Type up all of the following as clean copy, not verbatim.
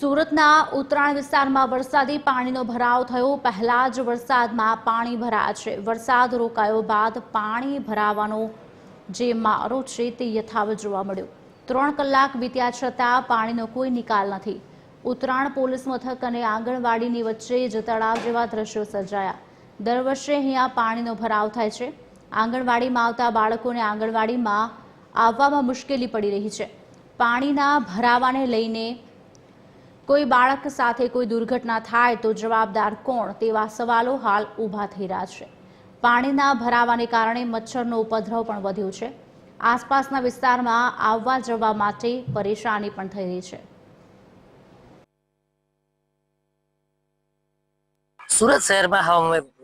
સુરતના ઉત્તરાયણ વિસ્તારમાં વરસાદી પાણીનો ભરાવ થયો। પહેલા જ વરસાદમાં પાણી ભરાયા છે। વરસાદ રોકાયો બાદ પાણી ભરાવાનો જે મારો છે તે યથાવત જોવા મળ્યો। 3 કલાક વીત્યા છતાં પાણીનો કોઈ નિકાલ નથી। ઉત્તરાયણ પોલીસ મથક અને આંગણવાડીની વચ્ચે જ તળાવ જેવા દ્રશ્યો સર્જાયા। દર વર્ષે અહીંયા પાણીનો ભરાવ થાય છે। આંગણવાડીમાં આવતા બાળકોને આંગણવાડીમાં આવવામાં મુશ્કેલી પડી રહી છે। પાણીના ભરાવાને લઈને કોઈ બાળક સાથે કોઈ દુર્ઘટના થાય તો જવાબદાર કોણ તેવા સવાલો હાલ ઊભા થઈ રહ્યા છે। પાણીના ભરાવાને કારણે મચ્છરનો ઉપદ્રવ પણ વધ્યો છે। આસપાસના વિસ્તારમાં આવવા જવા માટે પરેશાની પણ થઈ રહી છે। સુરત શહેરમાં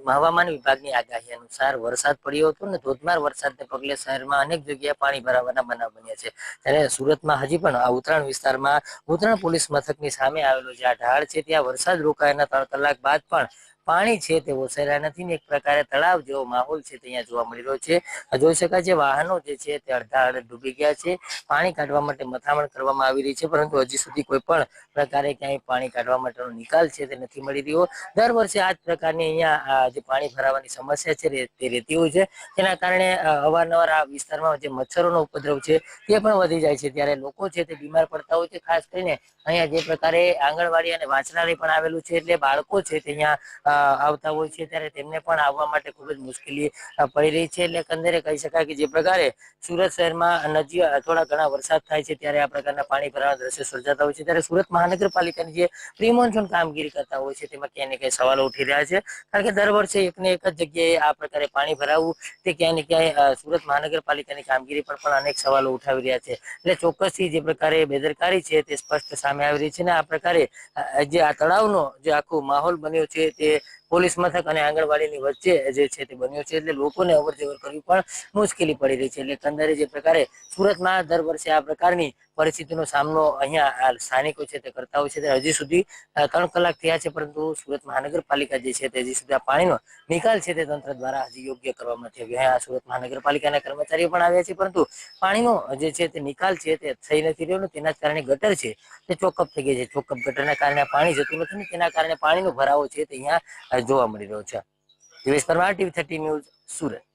હવામાન વિભાગની આગાહી અનુસાર વરસાદ પડ્યો હતો ને ધોધમાર વરસાદને પગલે શહેરમાં અનેક જગ્યાએ પાણી ભરાવાના બનાવ બન્યા છે। ત્યારે સુરતમાં હજી પણ ઉત્તરાયણ વિસ્તારમાં ઉત્તરાયણ પોલીસ મથકની સામે આવેલો જે ઢાળ છે ત્યાં વરસાદ રોકાયાના 3 કલાક બાદ પણ પાણી છે તે ઓસર્યા નથી ને એક પ્રકારે તળાવ જેવો માહોલ છે તે અહીંયા જોવા મળી રહ્યો છે। જોઈ શકાય છે વાહનો જે છે તે અડધા ડૂબી ગયા છે। પાણી કાઢવા માટે મથામણ કરવામાં આવી રહી છે, પરંતુ હજી સુધી કોઈ પણ પ્રકારે ક્યાંય પાણી કાઢવા માટેનો નિકાલ છે તે નથી મળી રહ્યો। દર વર્ષે આ જ પ્રકારની અહીંયા જે પાણી ભરાવાની સમસ્યા છે તે રહેતી હોય છે, તેના કારણે અવારનવાર આ વિસ્તારમાં જે મચ્છરોનો ઉપદ્રવ છે તે પણ વધી જાય છે। ત્યારે લોકો છે તે બીમાર પડતા હોય છે। ખાસ કરીને અહીંયા જે પ્રકારે આંગણવાડી અને વાંચનાલય પણ આવેલું છે, એટલે બાળકો છે તે અહીંયા આવતા હોય છે ત્યારે તેમને પણ આવવા માટે ખૂબ જ મુશ્કેલી પડી રહી છે। એટલે એકંદરે કહી શકાય કે જે પ્રકારે સુરત શહેરમાં નજીક થોડા ઘણા વરસાદ થાય છે ત્યારે આ પ્રકારના પાણી ભરાવાના દ્રશ્યો સર્જાતા હોય છે। ત્યારે સુરત મહાનગરપાલિકાની જે પ્રી મોન્સૂન કામગીરી કરતા હોય છે તેમાં ક્યાંય ને ક્યાંય સવાલો ઉઠી રહ્યા છે, કારણ કે દર વર્ષે એકને એક જ જગ્યાએ આ પ્રકારે પાણી ભરાવવું તે ક્યાંય ને ક્યાંય સુરત મહાનગરપાલિકાની કામગીરી પર પણ અનેક સવાલો ઉઠાવી રહ્યા છે। એટલે ચોક્કસથી જે પ્રકારે બેદરકારી છે તે સ્પષ્ટ સામે આવી રહી છે ને આ પ્રકારે જે આ તળાવનો જે આખો માહોલ બન્યો છે તે પોલીસ મથક અને આંગણવાડીની વચ્ચે જે છે તે બન્યો છે, એટલે લોકોને અવર જવર કરવી પણ મુશ્કેલી પડી રહી છે। એટલે એકંદરે જે પ્રકારે સુરતમાં દર વર્ષે આ પ્રકારની પરિસ્થિતિનો સામનો અહીંયા સ્થાનિકો છે તે કરતા હોય છે। ત્યારે હજી સુધી 3 કલાક થયા છે, પરંતુ સુરત મહાનગરપાલિકા જે છે તે હજી સુધી આ પાણીનો નિકાલ છે તે તંત્ર દ્વારા હજી યોગ્ય કરવામાં નથી આવ્યો। અહીંયા સુરત મહાનગરપાલિકાના કર્મચારીઓ પણ આવ્યા છે, પરંતુ પાણીનો જે છે તે નિકાલ છે તે થઈ નથી રહ્યો ને તેના કારણે ગટર છે તે ચોકઅપ થઈ ગઈ છે। ચોકઅપ ગટરના કારણે પાણી જતું નથી ને તેના કારણે પાણીનો ભરાવો છે તે અહીંયા જોવા મળી રહ્યો છે। Divesh Parmar, TV 30 news, Surat.